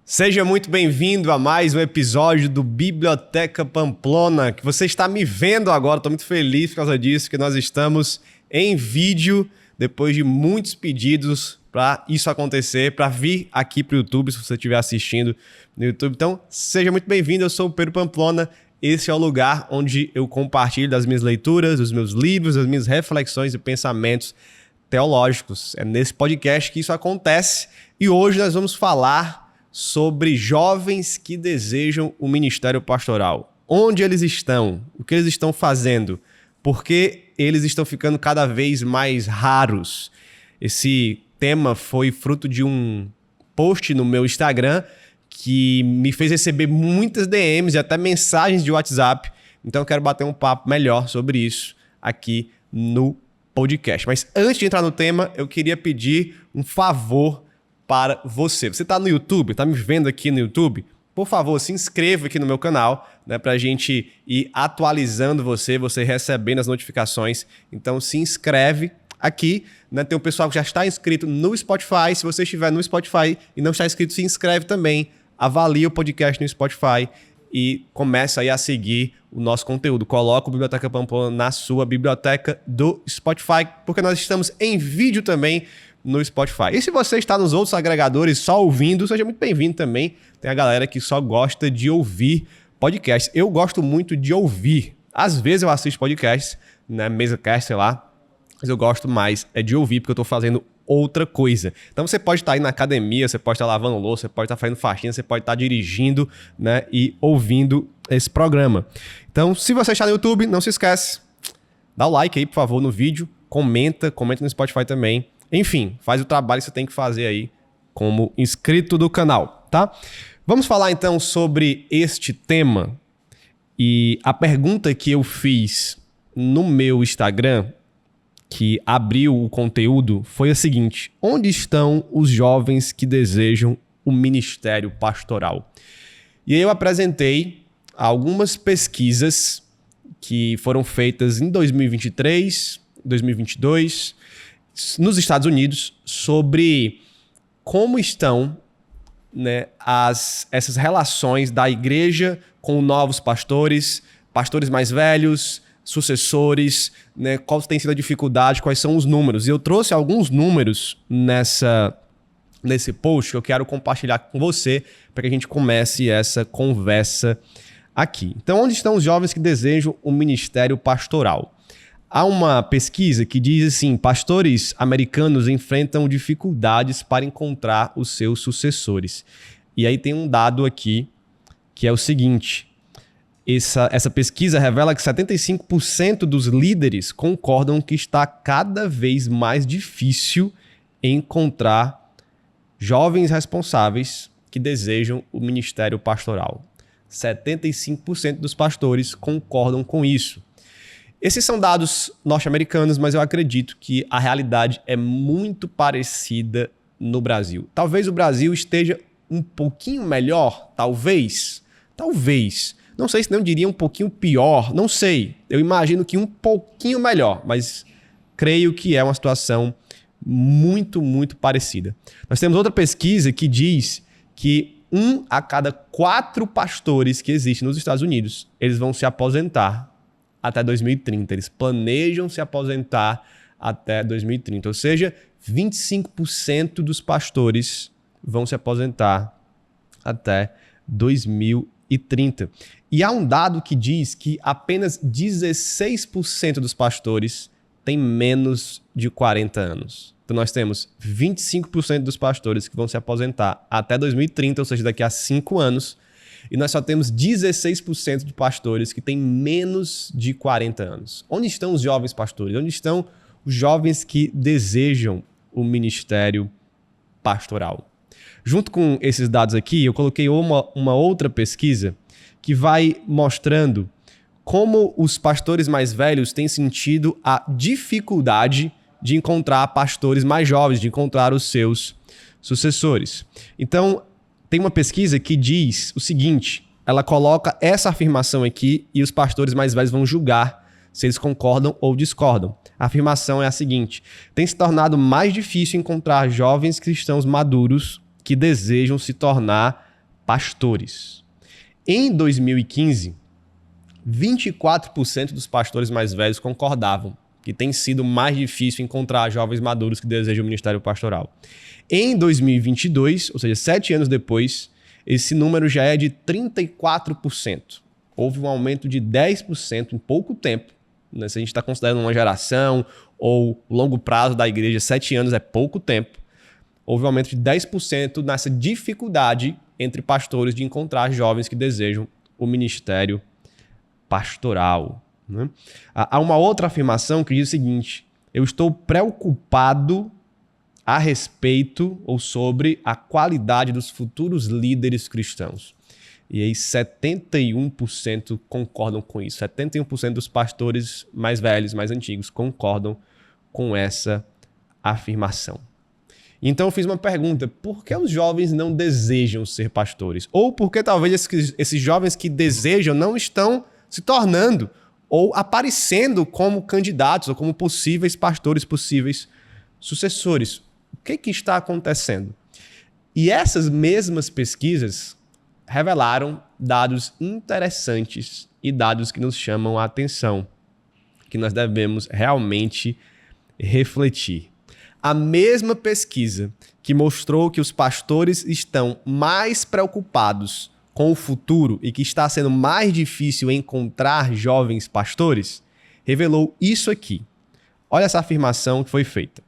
Seja muito bem-vindo a mais um episódio do Biblioteca Pamplona, que você está me vendo agora, estou muito feliz por causa disso, que nós estamos em vídeo, depois de muitos pedidos para isso acontecer, para vir aqui para o YouTube, se você estiver assistindo no YouTube. Então, seja muito bem-vindo, eu sou o Pedro Pamplona, esse é o lugar onde eu compartilho das minhas leituras, dos meus livros, das minhas reflexões e pensamentos teológicos. É nesse podcast que isso acontece e hoje nós vamos falar sobre jovens que desejam o ministério pastoral. Onde eles estão? O que eles estão fazendo? Por que eles estão ficando cada vez mais raros? Esse tema foi fruto de um post no meu Instagram que me fez receber muitas DMs e até mensagens de WhatsApp. Então eu quero bater um papo melhor sobre isso aqui no podcast. Mas antes de entrar no tema, eu queria pedir um favor para você. Você está no YouTube, está me vendo aqui no YouTube? Por favor, se inscreva aqui no meu canal, né, para a gente ir atualizando você recebendo as notificações. Então se inscreve aqui, né? Tem um pessoal que já está inscrito no Spotify. Se você estiver no Spotify e não está inscrito, se inscreve também. Avalia o podcast no Spotify e começa aí a seguir o nosso conteúdo. Coloca o Biblioteca Pamplona na sua biblioteca do Spotify, porque nós estamos em vídeo também no Spotify. E se você está nos outros agregadores só ouvindo, seja muito bem-vindo também. Tem a galera que só gosta de ouvir podcasts. Eu gosto muito de ouvir. Às vezes eu assisto podcasts, né, MesaCast, sei lá, mas eu gosto mais de ouvir porque eu estou fazendo outra coisa. Então você pode estar aí na academia, você pode estar lavando louça, você pode estar fazendo faxina, você pode estar dirigindo, né, e ouvindo esse programa. Então, se você está no YouTube, não se esquece, dá o like aí, por favor, no vídeo, comenta no Spotify também. Enfim, faz o trabalho que você tem que fazer aí como inscrito do canal, tá? Vamos falar então sobre este tema. E a pergunta que eu fiz no meu Instagram, que abriu o conteúdo, foi a seguinte: onde estão os jovens que desejam o ministério pastoral? E aí eu apresentei algumas pesquisas que foram feitas em 2023, 2022, nos Estados Unidos, sobre como estão, né, essas relações da igreja com novos pastores, pastores mais velhos, sucessores, né, qual tem sido a dificuldade, quais são os números. E eu trouxe alguns números nesse post que eu quero compartilhar com você para que a gente comece essa conversa aqui. Então, onde estão os jovens que desejam o ministério pastoral? Há uma pesquisa que diz assim: pastores americanos enfrentam dificuldades para encontrar os seus sucessores. E aí tem um dado aqui que é o seguinte: essa pesquisa revela que 75% dos líderes concordam que está cada vez mais difícil encontrar jovens responsáveis que desejam o ministério pastoral. 75% dos pastores concordam com isso. Esses são dados norte-americanos, mas eu acredito que a realidade é muito parecida no Brasil. Talvez o Brasil esteja um pouquinho melhor, talvez. Não sei se não diria um pouquinho pior, não sei. Eu imagino que um pouquinho melhor, mas creio que é uma situação muito, muito parecida. Nós temos outra pesquisa que diz que 1 a cada 4 pastores que existem nos Estados Unidos, eles vão se aposentar até 2030. Eles planejam se aposentar até 2030. Ou seja, 25% dos pastores vão se aposentar até 2030. E há um dado que diz que apenas 16% dos pastores têm menos de 40 anos. Então nós temos 25% dos pastores que vão se aposentar até 2030, ou seja, daqui a 5 anos. E nós só temos 16% de pastores que têm menos de 40 anos. Onde estão os jovens pastores? Onde estão os jovens que desejam o ministério pastoral? Junto com esses dados aqui, eu coloquei uma outra pesquisa que vai mostrando como os pastores mais velhos têm sentido a dificuldade de encontrar pastores mais jovens, de encontrar os seus sucessores. Então, tem uma pesquisa que diz o seguinte: ela coloca essa afirmação aqui e os pastores mais velhos vão julgar se eles concordam ou discordam. A afirmação é a seguinte: tem se tornado mais difícil encontrar jovens cristãos maduros que desejam se tornar pastores. Em 2015, 24% dos pastores mais velhos concordavam que tem sido mais difícil encontrar jovens maduros que desejam o ministério pastoral. Em 2022, ou seja, 7 anos depois, esse número já é de 34%. Houve um aumento de 10% em pouco tempo. Né? Se a gente está considerando uma geração ou longo prazo da igreja, 7 anos é pouco tempo. Houve um aumento de 10% nessa dificuldade entre pastores de encontrar jovens que desejam o ministério pastoral. Né? Há uma outra afirmação que diz o seguinte: eu estou preocupado a respeito ou sobre a qualidade dos futuros líderes cristãos. E aí 71% concordam com isso. 71% dos pastores mais velhos, mais antigos, concordam com essa afirmação. Então eu fiz uma pergunta: por que os jovens não desejam ser pastores? Ou por que talvez esses jovens que desejam não estão se tornando ou aparecendo como candidatos ou como possíveis pastores, possíveis sucessores? O que está acontecendo? E essas mesmas pesquisas revelaram dados interessantes e dados que nos chamam a atenção, que nós devemos realmente refletir. A mesma pesquisa que mostrou que os pastores estão mais preocupados com o futuro e que está sendo mais difícil encontrar jovens pastores, revelou isso aqui. Olha essa afirmação que foi feita.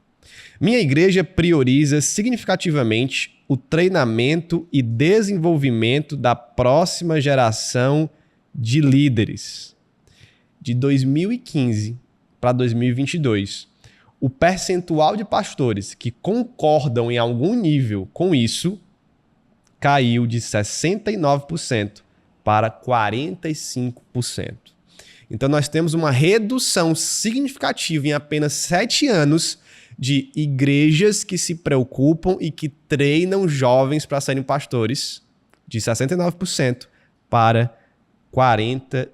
Minha igreja prioriza significativamente o treinamento e desenvolvimento da próxima geração de líderes. De 2015 para 2022, o percentual de pastores que concordam em algum nível com isso caiu de 69% para 45%. Então nós temos uma redução significativa em apenas 7 anos de igrejas que se preocupam e que treinam jovens para serem pastores, de 69% para 45%.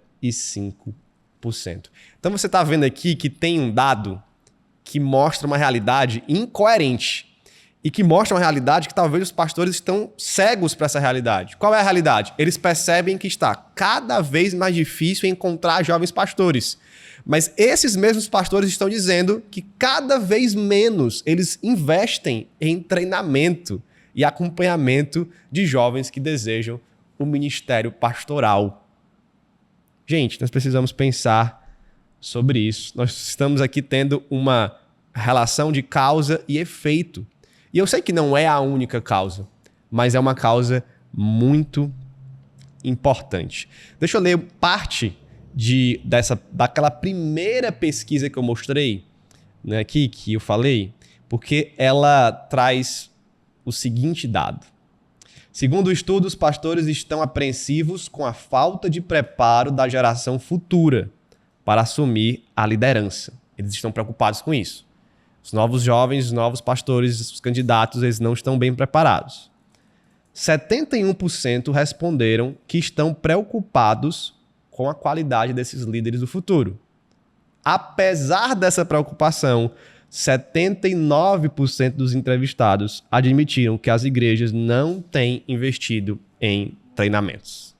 Então você está vendo aqui que tem um dado que mostra uma realidade incoerente e que mostra uma realidade que talvez os pastores estão cegos para essa realidade. Qual é a realidade? Eles percebem que está cada vez mais difícil encontrar jovens pastores. Mas esses mesmos pastores estão dizendo que cada vez menos eles investem em treinamento e acompanhamento de jovens que desejam o ministério pastoral. Gente, nós precisamos pensar sobre isso. Nós estamos aqui tendo uma relação de causa e efeito. E eu sei que não é a única causa, mas é uma causa muito importante. Deixa eu ler parte daquela primeira pesquisa que eu mostrei, né, aqui, que eu falei, porque ela traz o seguinte dado. Segundo o estudo, os pastores estão apreensivos com a falta de preparo da geração futura para assumir a liderança. Eles estão preocupados com isso. Os novos jovens, os novos pastores, os candidatos, eles não estão bem preparados. 71% responderam que estão preocupados com a qualidade desses líderes do futuro. Apesar dessa preocupação, 79% dos entrevistados admitiram que as igrejas não têm investido em treinamentos.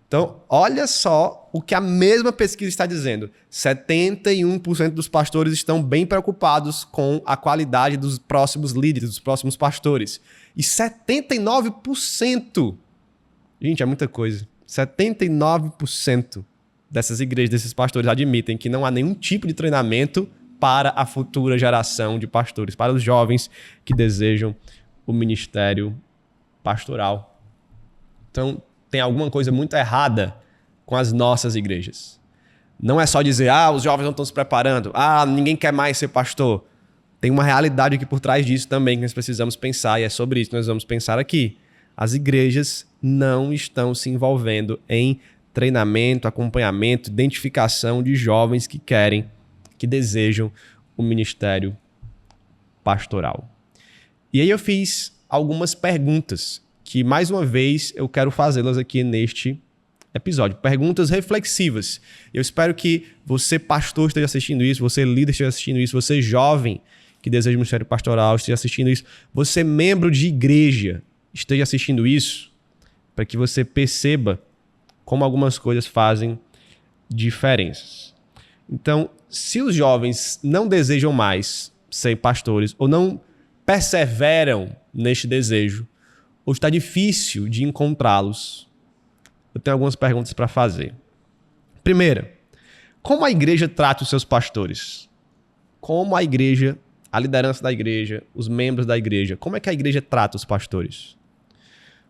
Então, olha só o que a mesma pesquisa está dizendo. 71% dos pastores estão bem preocupados com a qualidade dos próximos líderes, dos próximos pastores. E 79%, gente, é muita coisa. 79% dessas igrejas, desses pastores, admitem que não há nenhum tipo de treinamento para a futura geração de pastores, para os jovens que desejam o ministério pastoral. Então, tem alguma coisa muito errada com as nossas igrejas. Não é só dizer, os jovens não estão se preparando, ninguém quer mais ser pastor. Tem uma realidade aqui por trás disso também que nós precisamos pensar, e é sobre isso que nós vamos pensar aqui. As igrejas não estão se envolvendo em treinamento, acompanhamento, identificação de jovens que querem, que desejam o ministério pastoral. E aí eu fiz algumas perguntas que, mais uma vez, eu quero fazê-las aqui neste episódio. Perguntas reflexivas. Eu espero que você, pastor, esteja assistindo isso, você, líder, esteja assistindo isso, você, jovem que deseja o ministério pastoral, esteja assistindo isso, você, membro de igreja, esteja assistindo isso, para que você perceba como algumas coisas fazem diferenças. Então, se os jovens não desejam mais ser pastores ou não perseveram neste desejo, ou está difícil de encontrá-los, eu tenho algumas perguntas para fazer. Primeira, como a igreja trata os seus pastores? Como a igreja, a liderança da igreja, os membros da igreja, como é que a igreja trata os pastores?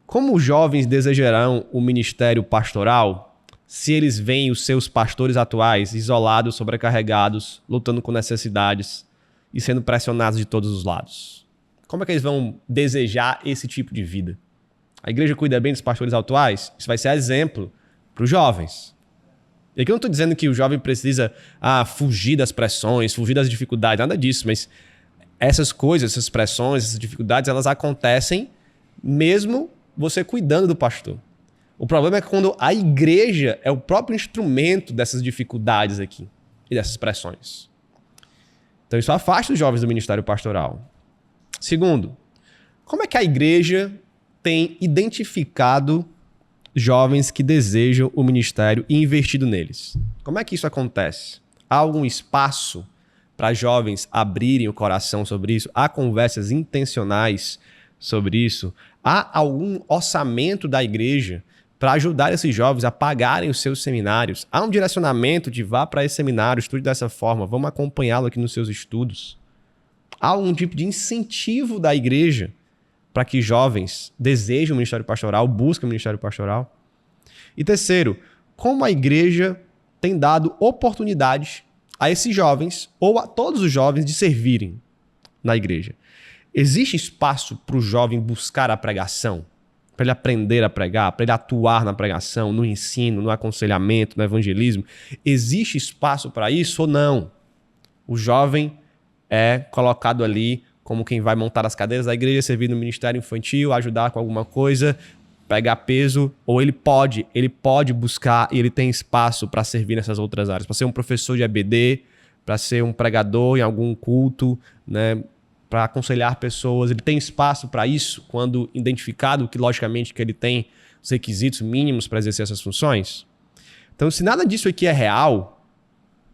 Como os jovens desejarão o ministério pastoral se eles veem os seus pastores atuais isolados, sobrecarregados, lutando com necessidades e sendo pressionados de todos os lados? Como é que eles vão desejar esse tipo de vida? A igreja cuida bem dos pastores atuais? Isso vai ser exemplo para os jovens. E aqui eu não estou dizendo que o jovem precisa fugir das pressões, fugir das dificuldades, nada disso, mas essas coisas, essas pressões, essas dificuldades, elas acontecem mesmo você cuidando do pastor. O problema é que quando a igreja é o próprio instrumento dessas dificuldades aqui e dessas pressões. Então isso afasta os jovens do ministério pastoral. Segundo, como é que a igreja tem identificado jovens que desejam o ministério e investido neles? Como é que isso acontece? Há algum espaço para jovens abrirem o coração sobre isso? Há conversas intencionais sobre isso? Há algum orçamento da igreja para ajudar esses jovens a pagarem os seus seminários? Há um direcionamento de vá para esse seminário, estude dessa forma, vamos acompanhá-lo aqui nos seus estudos? Há algum tipo de incentivo da igreja para que jovens desejem o ministério pastoral, busquem o ministério pastoral? E terceiro, como a igreja tem dado oportunidades a esses jovens ou a todos os jovens de servirem na igreja? Existe espaço para o jovem buscar a pregação? Para ele aprender a pregar, para ele atuar na pregação, no ensino, no aconselhamento, no evangelismo? Existe espaço para isso ou não? O jovem é colocado ali como quem vai montar as cadeiras da igreja, servir no ministério infantil, ajudar com alguma coisa, pegar peso, ou ele pode buscar e ele tem espaço para servir nessas outras áreas, para ser um professor de EBD, para ser um pregador em algum culto, né, para aconselhar pessoas. Ele tem espaço para isso quando identificado que, logicamente, que ele tem os requisitos mínimos para exercer essas funções? Então, se nada disso aqui é real,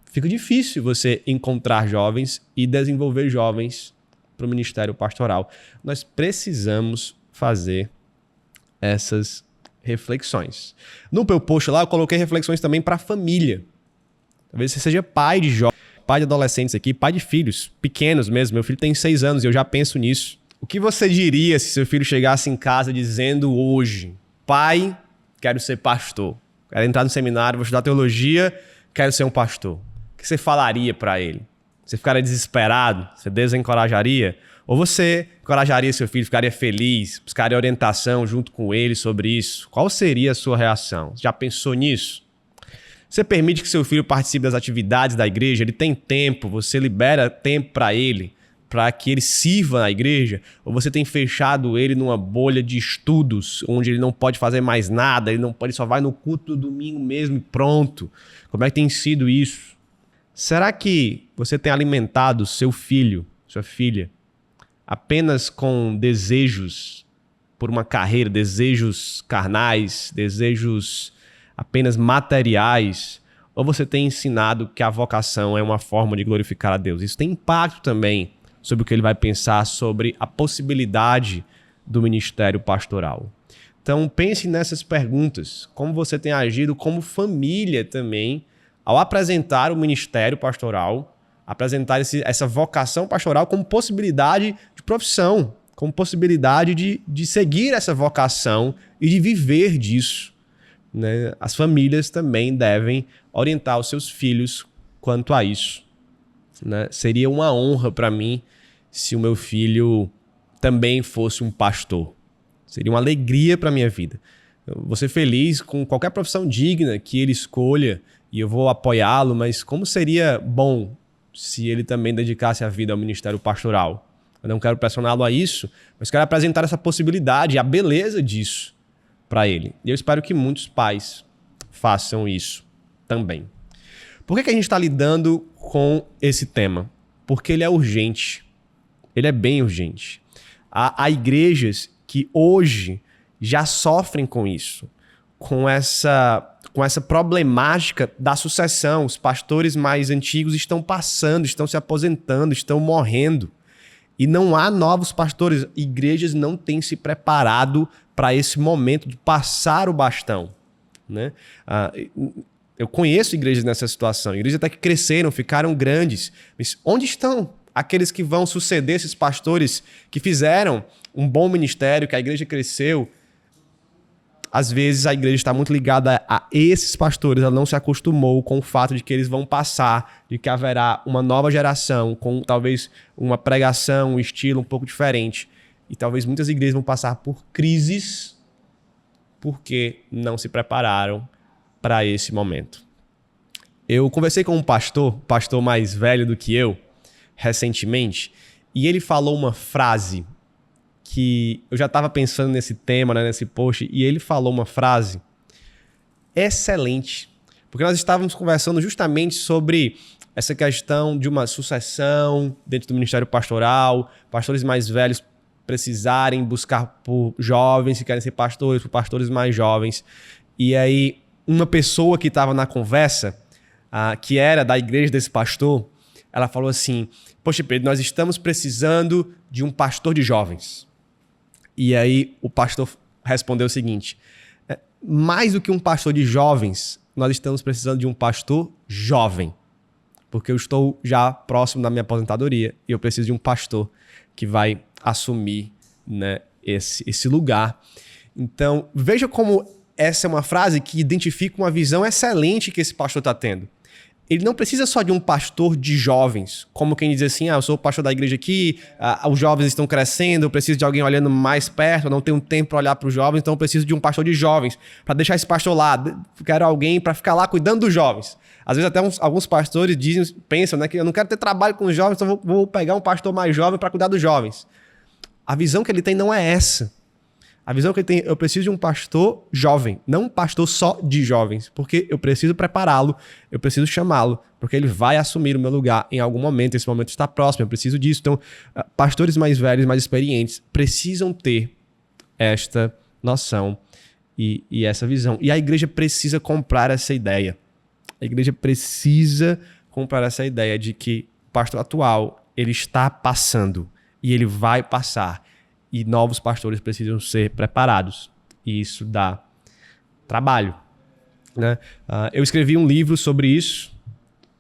fica difícil você encontrar jovens e desenvolver jovens para o ministério pastoral. Nós precisamos fazer essas reflexões. No meu post lá, eu coloquei reflexões também para a família. Talvez você seja pai de jovens, pai de adolescentes aqui, pai de filhos pequenos mesmo. Meu filho tem 6 anos e eu já penso nisso. O que você diria se seu filho chegasse em casa dizendo hoje: pai, quero ser pastor, quero entrar no seminário, vou estudar teologia, quero ser um pastor? O que você falaria para ele? Você ficaria desesperado? Você desencorajaria? Ou você encorajaria seu filho, ficaria feliz, buscaria orientação junto com ele sobre isso? Qual seria a sua reação? Já pensou nisso? Você permite que seu filho participe das atividades da igreja? Ele tem tempo? Você libera tempo para ele, para que ele sirva na igreja? Ou você tem fechado ele numa bolha de estudos, onde ele não pode fazer mais nada, ele só vai no culto do domingo mesmo e pronto? Como é que tem sido isso? Será que você tem alimentado seu filho, sua filha, apenas com desejos por uma carreira, desejos carnais, desejos apenas materiais? Ou você tem ensinado que a vocação é uma forma de glorificar a Deus? Isso tem impacto também sobre o que ele vai pensar sobre a possibilidade do ministério pastoral. Então pense nessas perguntas. Como você tem agido como família também ao apresentar o ministério pastoral, apresentar essa vocação pastoral como possibilidade de profissão, como possibilidade de seguir essa vocação e de viver disso, né? As famílias também devem orientar os seus filhos quanto a isso, né? Seria uma honra para mim se o meu filho também fosse um pastor. Seria uma alegria para a minha vida. Eu vou ser feliz com qualquer profissão digna que ele escolha e eu vou apoiá-lo, mas como seria bom se ele também dedicasse a vida ao ministério pastoral? Eu não quero pressioná-lo a isso, mas quero apresentar essa possibilidade, a beleza disso para ele. E eu espero que muitos pais façam isso também. Por que a gente está lidando com esse tema? Porque ele é urgente. Ele é bem urgente. Há igrejas que hoje já sofrem com isso, com essa problemática da sucessão. Os pastores mais antigos estão passando, estão se aposentando, estão morrendo. E não há novos pastores. Igrejas não têm se preparado para esse momento de passar o bastão, né? Eu conheço igrejas nessa situação, igrejas até que cresceram, ficaram grandes. Mas onde estão aqueles que vão suceder esses pastores que fizeram um bom ministério, que a igreja cresceu? Às vezes a igreja está muito ligada a esses pastores, ela não se acostumou com o fato de que eles vão passar, de que haverá uma nova geração com talvez uma pregação, um estilo um pouco diferente. E talvez muitas igrejas vão passar por crises porque não se prepararam para esse momento. Eu conversei com um pastor mais velho do que eu, recentemente, e ele falou uma frase que eu já estava pensando nesse tema, né, nesse post, e ele falou uma frase excelente, porque nós estávamos conversando justamente sobre essa questão de uma sucessão dentro do ministério pastoral, pastores mais velhos precisarem buscar por jovens que querem ser pastores, por pastores mais jovens. E aí, uma pessoa que estava na conversa, que era da igreja desse pastor, ela falou assim: poxa, Pedro, nós estamos precisando de um pastor de jovens. E aí o pastor respondeu o seguinte: mais do que um pastor de jovens, nós estamos precisando de um pastor jovem. Porque eu estou já próximo da minha aposentadoria e eu preciso de um pastor que vai assumir, né, esse lugar. Então, veja como essa é uma frase que identifica uma visão excelente que esse pastor está tendo. Ele não precisa só de um pastor de jovens, como quem diz assim: eu sou o pastor da igreja aqui, os jovens estão crescendo, eu preciso de alguém olhando mais perto, eu não tenho tempo para olhar para os jovens, então eu preciso de um pastor de jovens, para deixar esse pastor lá, quero alguém para ficar lá cuidando dos jovens. Às vezes até alguns pastores pensam, né, que eu não quero ter trabalho com os jovens, então vou pegar um pastor mais jovem para cuidar dos jovens. A visão que ele tem não é essa. A visão que ele tem: eu preciso de um pastor jovem, não um pastor só de jovens, porque eu preciso prepará-lo, eu preciso chamá-lo, porque ele vai assumir o meu lugar em algum momento, esse momento está próximo, eu preciso disso. Então, pastores mais velhos, mais experientes, precisam ter esta noção e essa visão. E a igreja precisa comprar essa ideia. A igreja precisa comprar essa ideia de que o pastor atual, ele está passando e ele vai passar. E novos pastores precisam ser preparados. E isso dá trabalho, né? Eu escrevi um livro sobre isso,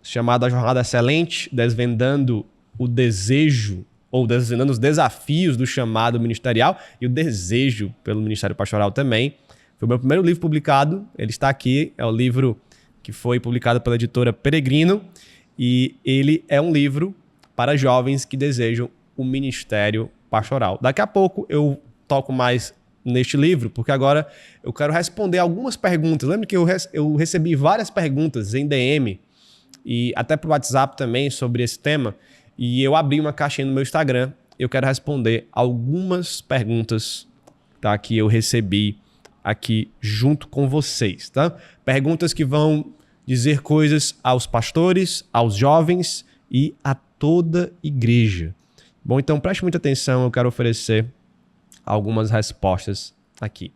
chamado A Jornada Excelente, desvendando o desejo, ou desvendando os desafios do chamado ministerial e o desejo pelo ministério pastoral também. Foi o meu primeiro livro publicado, ele está aqui, é o livro que foi publicado pela editora Peregrino, e ele é um livro para jovens que desejam o ministério pastoral. Daqui a pouco eu toco mais neste livro, porque agora eu quero responder algumas perguntas. Lembra que eu recebi várias perguntas em DM e até pro WhatsApp também sobre esse tema, e eu abri uma caixinha no meu Instagram. Eu quero responder algumas perguntas, tá, que eu recebi aqui junto com vocês, tá? Perguntas que vão dizer coisas aos pastores, aos jovens e a toda igreja. Bom, então preste muita atenção, eu quero oferecer algumas respostas aqui.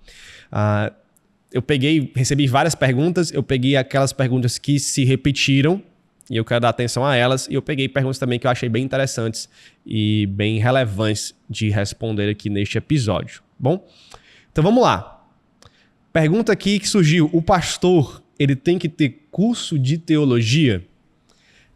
Recebi várias perguntas, eu peguei aquelas perguntas que se repetiram e eu quero dar atenção a elas, e eu peguei perguntas também que eu achei bem interessantes e bem relevantes de responder aqui neste episódio. Bom, então vamos lá. Pergunta aqui que surgiu: o pastor, ele tem que ter curso de teologia?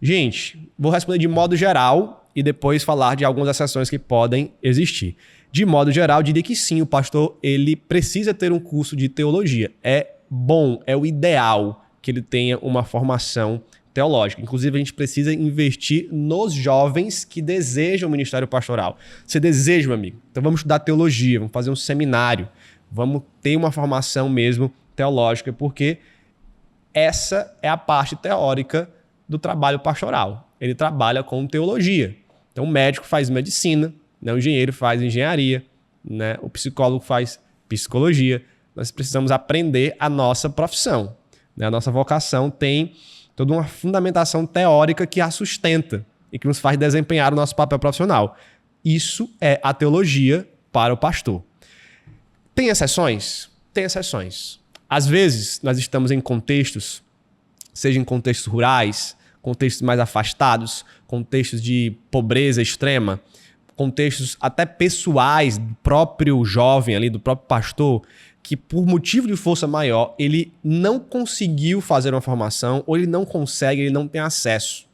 Gente, vou responder de modo geral e depois falar de algumas exceções que podem existir. De modo geral, diria que sim, o pastor ele precisa ter um curso de teologia. É bom, é o ideal que ele tenha uma formação teológica. Inclusive, a gente precisa investir nos jovens que desejam o ministério pastoral. Você deseja, meu amigo? Então vamos estudar teologia, vamos fazer um seminário, vamos ter uma formação mesmo teológica, porque essa é a parte teórica do trabalho pastoral. Ele trabalha com teologia. Então, o médico faz medicina, né? O engenheiro faz engenharia, né? O psicólogo faz psicologia. Nós precisamos aprender a nossa profissão, né? A nossa vocação tem toda uma fundamentação teórica que a sustenta e que nos faz desempenhar o nosso papel profissional. Isso é a teologia para o pastor. Tem exceções? Tem exceções. Às vezes, nós estamos em contextos, seja em contextos rurais, contextos mais afastados, contextos de pobreza extrema, contextos até pessoais do próprio jovem ali, do próprio pastor, que por motivo de força maior, ele não conseguiu fazer uma formação, ou ele não consegue, ele não tem acesso.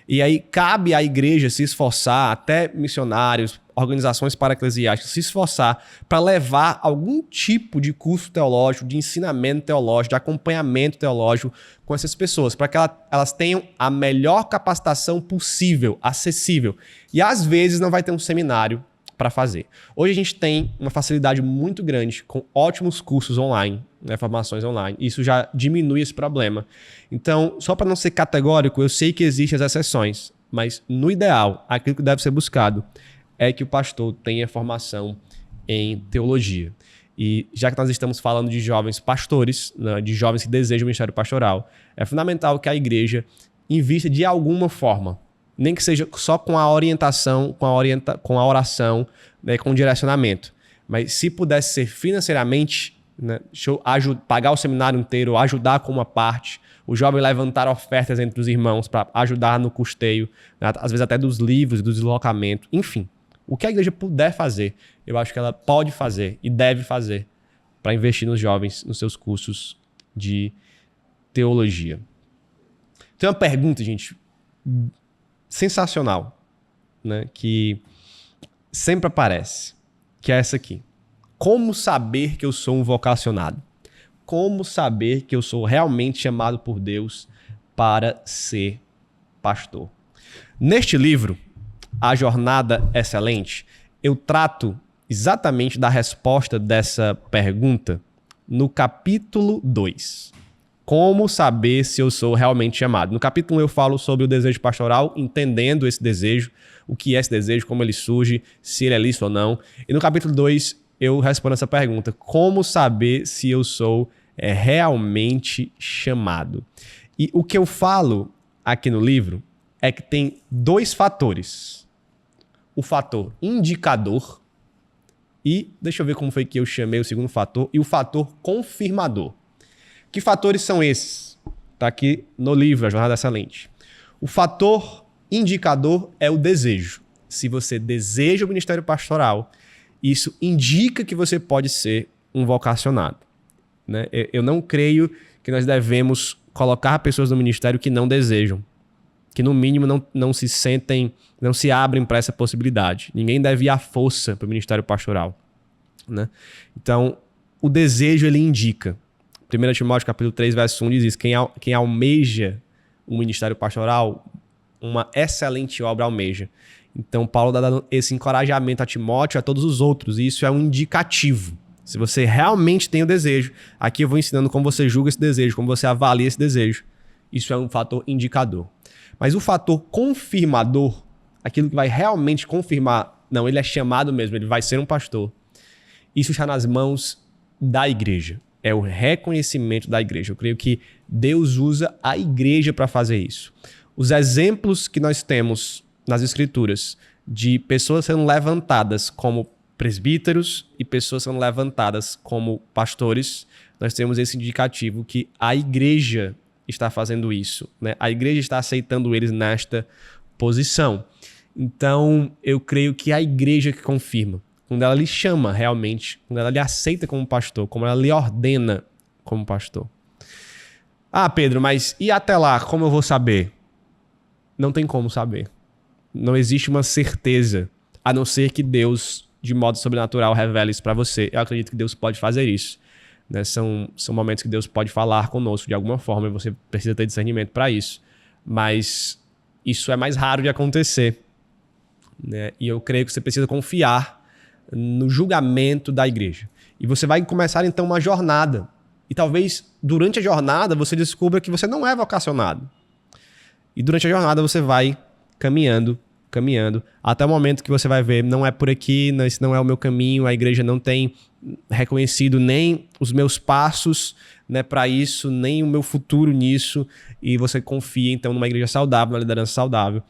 E aí cabe à igreja se esforçar, até missionários, organizações para-eclesiásticas, se esforçar para levar algum tipo de curso teológico, de ensinamento teológico, de acompanhamento teológico com essas pessoas, para que elas tenham a melhor capacitação possível, acessível. E às vezes não vai ter um seminário para fazer. Hoje a gente tem uma facilidade muito grande com ótimos cursos online, né, formações online. Isso já diminui esse problema. Então, só para não ser categórico, eu sei que existem as exceções, mas no ideal, aquilo que deve ser buscado é que o pastor tenha formação em teologia. E já que nós estamos falando de jovens pastores, né, de jovens que desejam o ministério pastoral, é fundamental que a igreja invista de alguma forma, nem que seja só com a orientação, com a oração, né, com o direcionamento. Mas se pudesse ser financeiramente, né, pagar o seminário inteiro, ajudar com uma parte, o jovem levantar ofertas entre os irmãos para ajudar no custeio, né, às vezes até dos livros, do deslocamento, enfim. O que a igreja puder fazer, eu acho que ela pode fazer e deve fazer para investir nos jovens, nos seus cursos de teologia. Tem uma pergunta, gente, sensacional, né, que sempre aparece, que é essa aqui. Como saber que eu sou um vocacionado? Como saber que eu sou realmente chamado por Deus para ser pastor? Neste livro, A Jornada Excelente, eu trato exatamente da resposta dessa pergunta no capítulo 2. Como saber se eu sou realmente chamado? No capítulo 1 eu falo sobre o desejo pastoral, entendendo esse desejo, o que é esse desejo, como ele surge, se ele é lícito ou não. E no capítulo 2 eu respondo essa pergunta: como saber se eu sou realmente chamado? E o que eu falo aqui no livro é que tem dois fatores. O fator indicador e, deixa eu ver como foi que eu chamei o segundo fator, e o fator confirmador. Que fatores são esses? Está aqui no livro, A Jornada Excelente. O fator indicador é o desejo. Se você deseja o ministério pastoral, isso indica que você pode ser um vocacionado, né? Eu não creio que nós devemos colocar pessoas no ministério que não desejam, que no mínimo não se sentem, não se abrem para essa possibilidade. Ninguém deve ir à força para o ministério pastoral, né? Então, o desejo ele indica. 1 Timóteo capítulo 3, verso 1 diz isso: quem almeja o ministério pastoral, uma excelente obra almeja. Então, Paulo está dando esse encorajamento a Timóteo e a todos os outros, e isso é um indicativo. Se você realmente tem o desejo, aqui eu vou ensinando como você julga esse desejo, como você avalia esse desejo. Isso é um fator indicador. Mas o fator confirmador, aquilo que vai realmente confirmar, não, ele é chamado mesmo, ele vai ser um pastor, isso está nas mãos da igreja. É o reconhecimento da igreja. Eu creio que Deus usa a igreja para fazer isso. Os exemplos que nós temos nas Escrituras de pessoas sendo levantadas como presbíteros e pessoas sendo levantadas como pastores, nós temos esse indicativo que a igreja está fazendo isso, né? A igreja está aceitando eles nesta posição. Então, eu creio que é a igreja que confirma. Quando ela lhe chama realmente, quando ela lhe aceita como pastor, como ela lhe ordena como pastor. Ah, Pedro, mas e até lá, como eu vou saber? Não tem como saber. Não existe uma certeza, a não ser que Deus, de modo sobrenatural, revele isso para você. Eu acredito que Deus pode fazer isso, né? São momentos que Deus pode falar conosco de alguma forma e você precisa ter discernimento para isso. Mas isso é mais raro de acontecer, né? E eu creio que você precisa confiar no julgamento da igreja. E você vai começar então uma jornada. E talvez durante a jornada você descubra que você não é vocacionado. E durante a jornada você vai caminhando, até o momento que você vai ver, não é por aqui, esse não é o meu caminho, a igreja não tem reconhecido nem os meus passos, né, para isso, nem o meu futuro nisso, e você confia então numa igreja saudável, numa liderança saudável.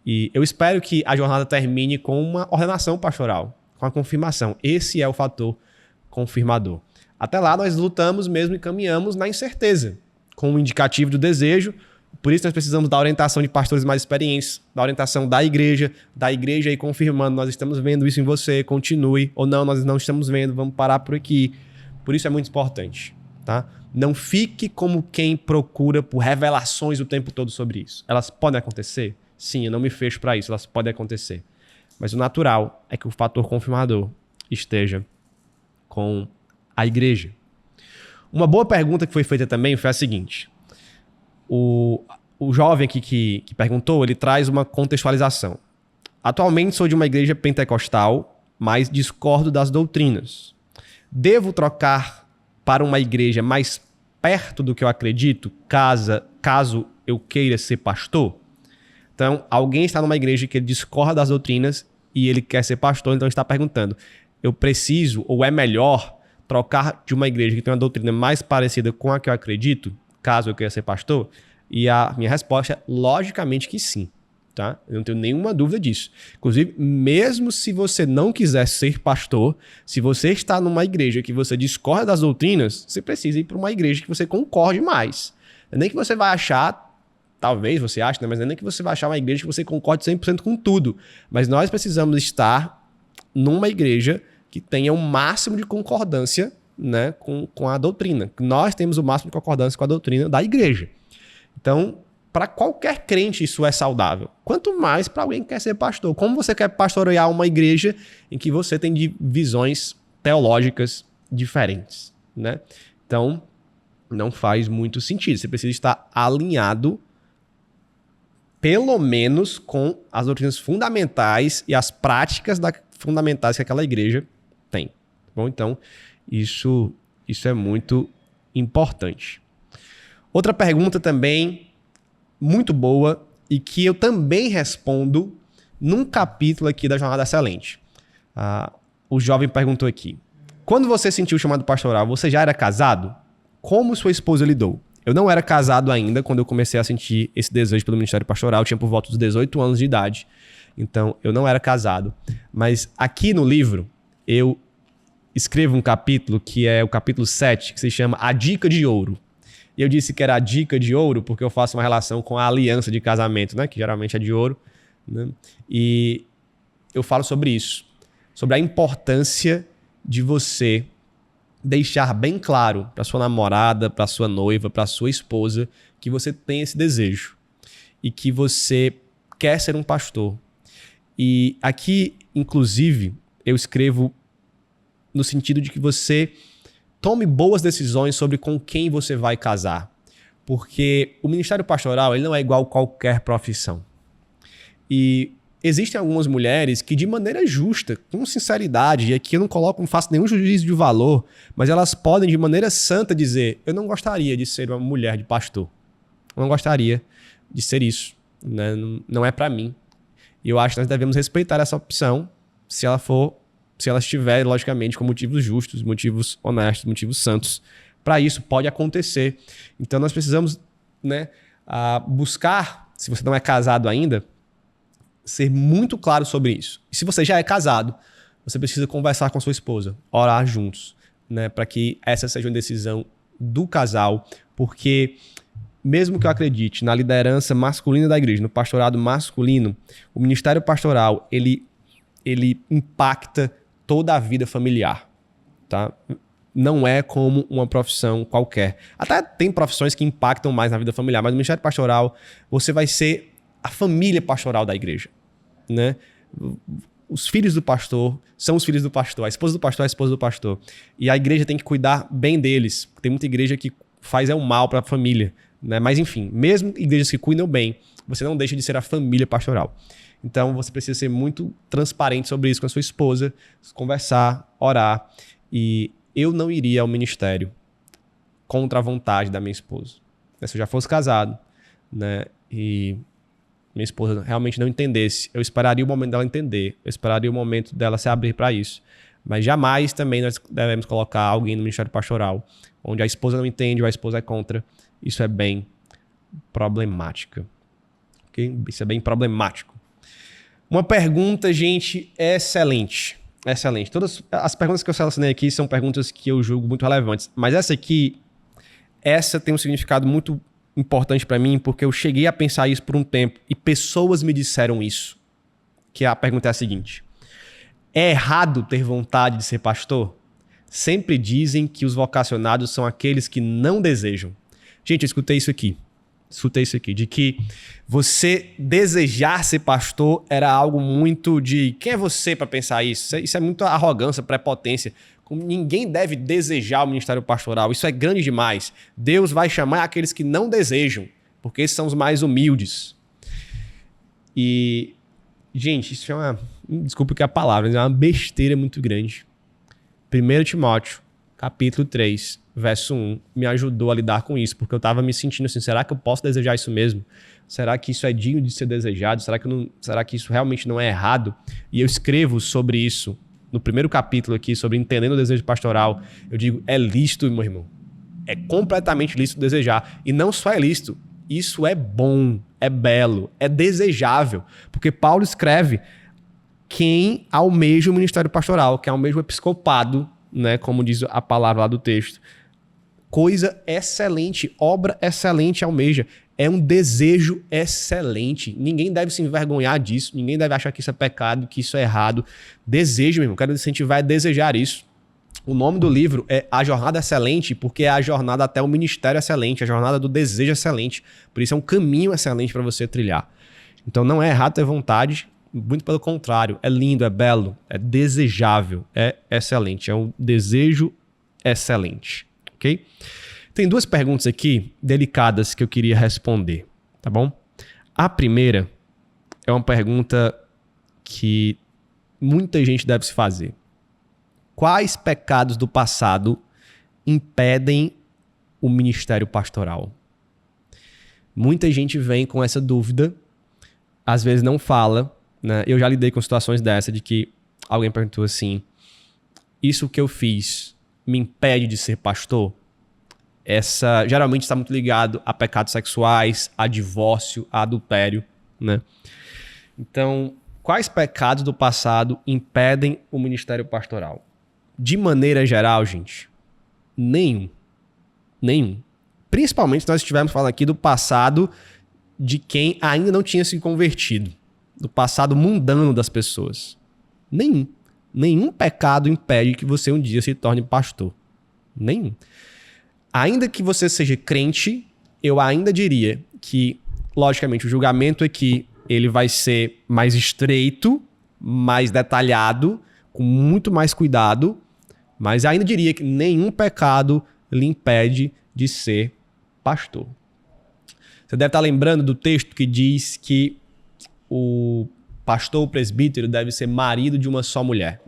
E eu espero que a jornada termine com uma ordenação pastoral, com a confirmação. Esse é o fator confirmador. Até lá nós lutamos mesmo e caminhamos na incerteza, com o indicativo do desejo. Por isso nós precisamos da orientação de pastores mais experientes, da orientação da igreja aí confirmando, nós estamos vendo isso em você, continue, ou não, nós não estamos vendo, vamos parar por aqui. Por isso é muito importante, tá? Não fique como quem procura por revelações o tempo todo sobre isso. Elas podem acontecer? Sim, eu não me fecho para isso, elas podem acontecer. Mas o natural é que o fator confirmador esteja com a igreja. Uma boa pergunta que foi feita também foi a seguinte. O jovem aqui que perguntou, ele traz uma contextualização. Atualmente sou de uma igreja pentecostal, mas discordo das doutrinas. Devo trocar para uma igreja mais perto do que eu acredito, caso eu queira ser pastor? Então, alguém está numa igreja que ele discorda das doutrinas e ele quer ser pastor, então está perguntando, eu preciso ou é melhor trocar de uma igreja que tem uma doutrina mais parecida com a que eu acredito, caso eu queira ser pastor? E a minha resposta é logicamente que sim, tá? Eu não tenho nenhuma dúvida disso. Inclusive, mesmo se você não quiser ser pastor, se você está numa igreja que você discorda das doutrinas, você precisa ir para uma igreja que você concorde mais. Nem que você vai achar, talvez você ache, né? Mas nem que você vai achar uma igreja que você concorde 100% com tudo. Mas nós precisamos estar numa igreja que tenha o máximo de concordância, né, com a doutrina. Nós temos o máximo de concordância com a doutrina da igreja. Então, para qualquer crente isso é saudável. Quanto mais para alguém que quer ser pastor. Como você quer pastorear uma igreja em que você tem visões teológicas diferentes, né? Então, não faz muito sentido. Você precisa estar alinhado, pelo menos, com as doutrinas fundamentais e as práticas fundamentais que aquela igreja tem. Bom, então, isso é muito importante. Outra pergunta também muito boa e que eu também respondo num capítulo aqui da Jornada Excelente. O jovem perguntou aqui, quando você sentiu o chamado pastoral, você já era casado? Como sua esposa lidou? Eu não era casado ainda quando eu comecei a sentir esse desejo pelo ministério pastoral. Eu tinha por volta dos 18 anos de idade. Então, eu não era casado. Mas aqui no livro, eu escrevo um capítulo que é o capítulo 7, que se chama A Dica de Ouro. E eu disse que era a dica de ouro porque eu faço uma relação com a aliança de casamento, né? Que geralmente é de ouro, né? E eu falo sobre isso. Sobre a importância de você deixar bem claro para sua namorada, para sua noiva, para sua esposa, que você tem esse desejo. E que você quer ser um pastor. E aqui, inclusive, eu escrevo no sentido de que você tome boas decisões sobre com quem você vai casar. Porque o ministério pastoral ele não é igual a qualquer profissão. E existem algumas mulheres que, de maneira justa, com sinceridade, e aqui eu não faço nenhum juízo de valor, mas elas podem, de maneira santa, dizer, eu não gostaria de ser uma mulher de pastor. Eu não gostaria de ser isso. Né? Não é para mim. E eu acho que nós devemos respeitar essa opção se ela estiver, logicamente, com motivos justos, motivos honestos, motivos santos. Para isso, pode acontecer. Então, nós precisamos, né, buscar, se você não é casado ainda, ser muito claro sobre isso. E se você já é casado, você precisa conversar com sua esposa, orar juntos, né, para que essa seja uma decisão do casal, porque mesmo que eu acredite na liderança masculina da igreja, no pastorado masculino, o ministério pastoral, ele impacta toda a vida familiar, tá? Não é como uma profissão qualquer. Até tem profissões que impactam mais na vida familiar, mas no ministério pastoral, você vai ser a família pastoral da igreja, né? Os filhos do pastor são os filhos do pastor, a esposa do pastor é a esposa do pastor. E a igreja tem que cuidar bem deles. Tem muita igreja que faz o mal para a família, né? Mas enfim, mesmo igrejas que cuidam bem, você não deixa de ser a família pastoral. Então, você precisa ser muito transparente sobre isso com a sua esposa, conversar, orar. E eu não iria ao ministério contra a vontade da minha esposa. Se eu já fosse casado, né, e minha esposa realmente não entendesse, eu esperaria o momento dela entender, eu esperaria o momento dela se abrir para isso. Mas jamais também nós devemos colocar alguém no ministério pastoral onde a esposa não entende ou a esposa é contra. Isso é bem problemático. Okay? Isso é bem problemático. Uma pergunta, gente, excelente. excelente. Todas as perguntas que eu selecionei aqui são perguntas que eu julgo muito relevantes. Mas essa tem um significado muito importante para mim, porque eu cheguei a pensar isso por um tempo e pessoas me disseram isso. Que a pergunta é a seguinte: é errado ter vontade de ser pastor? Sempre dizem que os vocacionados são aqueles que não desejam. Gente, eu escutei isso aqui, de que você desejar ser pastor era algo muito de... Quem é você para pensar isso? Isso é muita arrogância, prepotência. Ninguém deve desejar o ministério pastoral. Isso é grande demais. Deus vai chamar aqueles que não desejam, porque esses são os mais humildes. E, gente, isso é uma... Desculpa que é a palavra, mas é uma besteira muito grande. 1 Timóteo, capítulo 3, verso 1, me ajudou a lidar com isso, porque eu estava me sentindo assim, será que eu posso desejar isso mesmo? Será que isso é digno de ser desejado? Será que isso realmente não é errado? E eu escrevo sobre isso no primeiro capítulo aqui, sobre entendendo o desejo pastoral. Eu digo, é lícito, meu irmão. É completamente lícito desejar. E não só é lícito, isso é bom, é belo, é desejável. Porque Paulo escreve... Quem almeja o ministério pastoral, quem almeja o episcopado, né, como diz a palavra lá do texto. Coisa excelente, obra excelente almeja. É um desejo excelente. Ninguém deve se envergonhar disso, ninguém deve achar que isso é pecado, que isso é errado. Desejo, meu irmão, quero incentivar a desejar isso. O nome do livro é A Jornada Excelente, porque é a jornada até o ministério excelente, a jornada do desejo excelente. Por isso é um caminho excelente para você trilhar. Então não é errado ter vontade, muito pelo contrário, é lindo, é belo, é desejável, é excelente, é um desejo excelente, ok? Tem duas perguntas aqui delicadas que eu queria responder, tá bom? A primeira é uma pergunta que muita gente deve se fazer. Quais pecados do passado impedem o ministério pastoral? Muita gente vem com essa dúvida, às vezes não fala, né? Eu já lidei com situações dessa, de que alguém perguntou assim, isso que eu fiz me impede de ser pastor? Essa geralmente está muito ligado a pecados sexuais, a divórcio, a adultério, né? Então, quais pecados do passado impedem o ministério pastoral? De maneira geral, gente, nenhum. Principalmente se nós estivermos falando aqui do passado de quem ainda não tinha se convertido. Do passado mundano das pessoas. Nenhum pecado impede que você um dia se torne pastor. Nenhum. Ainda que você seja crente, eu ainda diria que, logicamente, o julgamento aqui ele vai ser mais estreito, mais detalhado, com muito mais cuidado, mas ainda diria que nenhum pecado lhe impede de ser pastor. Você deve estar lembrando do texto que diz que o pastor, o presbítero, deve ser marido de uma só mulher.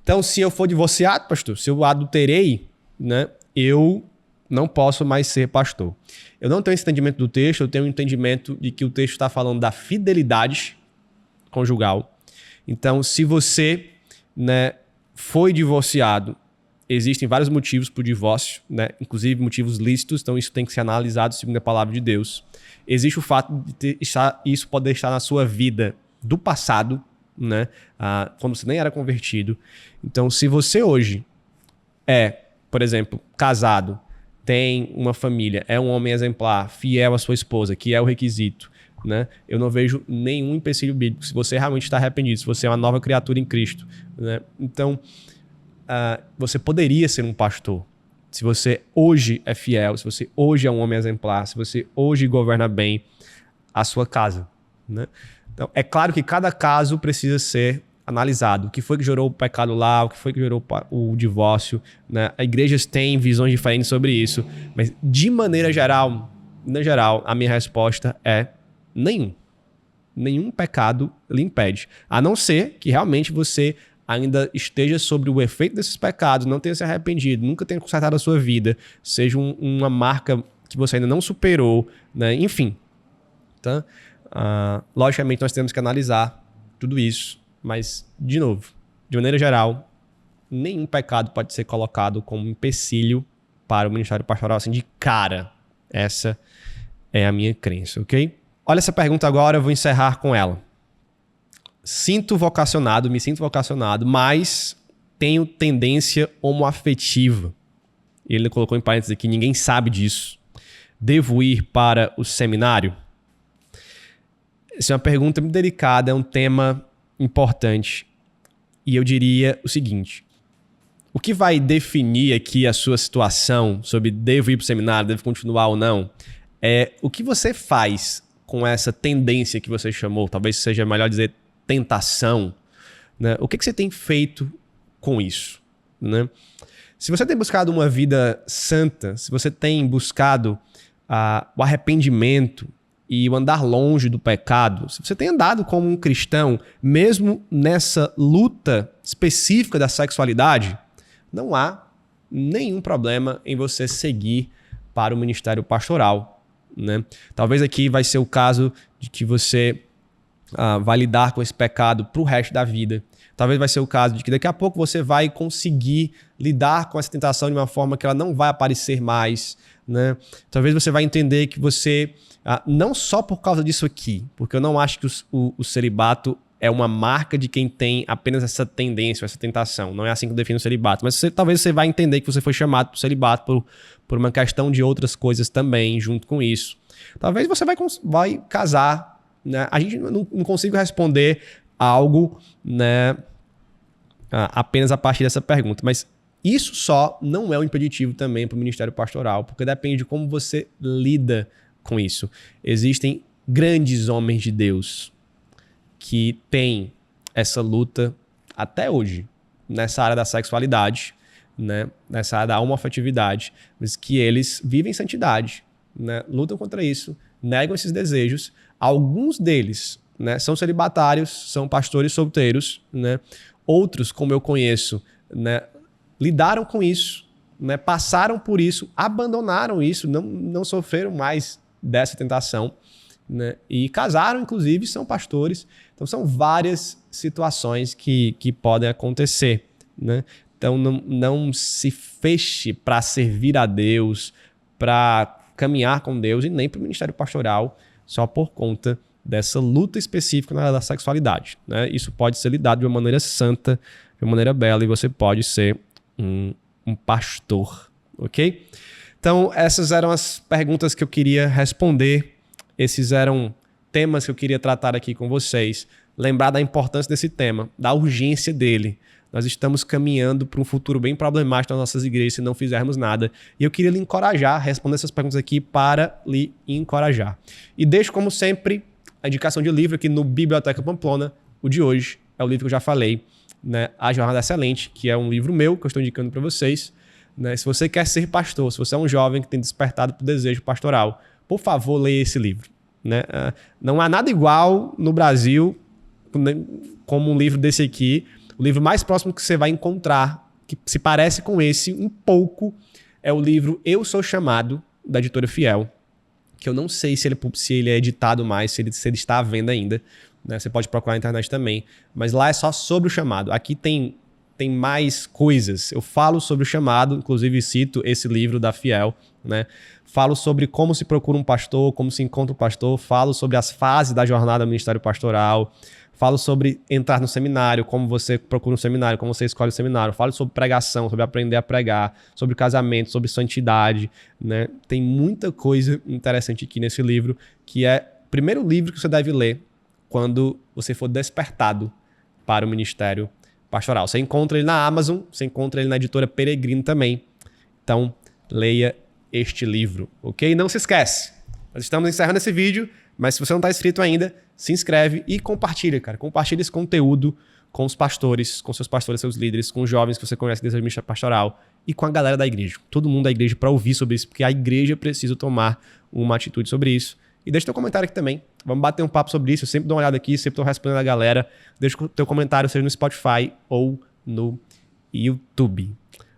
Então, se eu for divorciado, pastor, se eu adulterei, né, eu não posso mais ser pastor. Eu não tenho esse entendimento do texto, eu tenho um entendimento de que o texto está falando da fidelidade conjugal. Então, se você, né, foi divorciado, existem vários motivos para o divórcio, né, inclusive motivos lícitos, então isso tem que ser analisado segundo a palavra de Deus. Existe o fato de isso poder estar na sua vida do passado, né, quando você nem era convertido. Então, se você hoje é, por exemplo, casado, tem uma família, é um homem exemplar, fiel à sua esposa, que é o requisito, né, eu não vejo nenhum empecilho bíblico. Se você realmente está arrependido, se você é uma nova criatura em Cristo, né, então você poderia ser um pastor. Se você hoje é fiel, se você hoje é um homem exemplar, se você hoje governa bem a sua casa, né? Então, é claro que cada caso precisa ser analisado. O que foi que gerou o pecado lá, o que foi que gerou o divórcio, né? As igrejas têm visões diferentes sobre isso, mas de maneira geral, a minha resposta é nenhum. Nenhum pecado lhe impede. A não ser que realmente você ainda esteja sobre o efeito desses pecados, não tenha se arrependido, nunca tenha consertado a sua vida, seja uma marca que você ainda não superou, né? Enfim. Tá? Logicamente, nós temos que analisar tudo isso, mas, de novo, de maneira geral, nenhum pecado pode ser colocado como empecilho para o ministério pastoral, assim, de cara. Essa é a minha crença, ok? Olha essa pergunta agora, eu vou encerrar com ela. me sinto vocacionado, mas tenho tendência homoafetiva. Ele colocou em parênteses aqui, ninguém sabe disso. Devo ir para o seminário? Essa é uma pergunta muito delicada, é um tema importante. E eu diria o seguinte, o que vai definir aqui a sua situação sobre devo ir para o seminário, devo continuar ou não, é o que você faz com essa tendência que você chamou, talvez seja melhor dizer tentação, né? O que você tem feito com isso, né? Se você tem buscado uma vida santa, se você tem buscado o arrependimento e o andar longe do pecado, se você tem andado como um cristão, mesmo nessa luta específica da sexualidade, não há nenhum problema em você seguir para o ministério pastoral, né? Talvez aqui vai ser o caso de que você vai lidar com esse pecado para o resto da vida. Talvez vai ser o caso de que daqui a pouco você vai conseguir lidar com essa tentação de uma forma que ela não vai aparecer mais, né? Talvez você vai entender que você, não só por causa disso aqui, porque eu não acho que o celibato é uma marca de quem tem apenas essa tendência, essa tentação. Não é assim que eu defino o celibato. Mas talvez você vai entender que você foi chamado para o celibato por uma questão de outras coisas também, junto com isso. Talvez você vai casar, né? A gente não consigo responder algo, né, apenas a partir dessa pergunta. Mas isso só não é um impeditivo também para o ministério pastoral, porque depende de como você lida com isso. Existem grandes homens de Deus que têm essa luta até hoje, nessa área da sexualidade, né, nessa área da homoafetividade, mas que eles vivem santidade, né, lutam contra isso, negam esses desejos. Alguns deles, né, são celibatários, são pastores solteiros, né, outros, como eu conheço, né, lidaram com isso, né, passaram por isso, abandonaram isso, não sofreram mais dessa tentação, né, e casaram, inclusive, são pastores. Então são várias situações que podem acontecer, né? Então não se feche para servir a Deus, para caminhar com Deus e nem para o ministério pastoral só por conta dessa luta específica na área da sexualidade, né? Isso pode ser lidado de uma maneira santa, de uma maneira bela, e você pode ser um pastor, ok? Então essas eram as perguntas que eu queria responder. Esses eram temas que eu queria tratar aqui com vocês. Lembrar da importância desse tema, da urgência dele. Nós estamos caminhando para um futuro bem problemático nas nossas igrejas se não fizermos nada. E eu queria lhe encorajar a responder essas perguntas aqui para lhe encorajar. E deixo, como sempre, a indicação de livro aqui no Biblioteca Pamplona. O de hoje é o livro que eu já falei, né? A Jornada Excelente, que é um livro meu que eu estou indicando para vocês, né? Se você quer ser pastor, se você é um jovem que tem despertado para o desejo pastoral, por favor, leia esse livro, né? Não há nada igual no Brasil como um livro desse aqui. O livro mais próximo que você vai encontrar, que se parece com esse um pouco, é o livro Eu Sou Chamado, da editora Fiel, que eu não sei se ele é editado mais, se ele está à venda ainda, né? Você pode procurar na internet também, mas lá é só sobre o chamado. Aqui tem mais coisas. Eu falo sobre o chamado, inclusive cito esse livro da Fiel, né? Falo sobre como se procura um pastor, como se encontra um pastor, falo sobre as fases da jornada do ministério pastoral, falo sobre entrar no seminário, como você procura um seminário, como você escolhe o seminário, falo sobre pregação, sobre aprender a pregar, sobre casamento, sobre santidade, né? Tem muita coisa interessante aqui nesse livro, que é o primeiro livro que você deve ler quando você for despertado para o ministério pastoral. Você encontra ele na Amazon, você encontra ele na editora Peregrino também. Então, leia este livro, ok? Não se esquece, nós estamos encerrando esse vídeo, mas se você não está inscrito ainda, se inscreve e compartilha, cara. Compartilha esse conteúdo com os pastores, com seus pastores, seus líderes, com os jovens que você conhece desse ministério pastoral e com a galera da igreja. Todo mundo da igreja para ouvir sobre isso, porque a igreja precisa tomar uma atitude sobre isso. E deixa teu comentário aqui também. Vamos bater um papo sobre isso. Eu sempre dou uma olhada aqui, sempre estou respondendo a galera. Deixa o teu comentário, seja no Spotify ou no YouTube.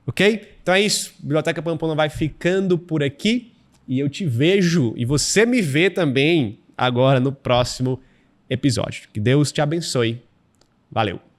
Ok? Então é isso. Biblioteca Pamplona vai ficando por aqui. E eu te vejo, e você me vê também agora no próximo episódio. Que Deus te abençoe. Valeu!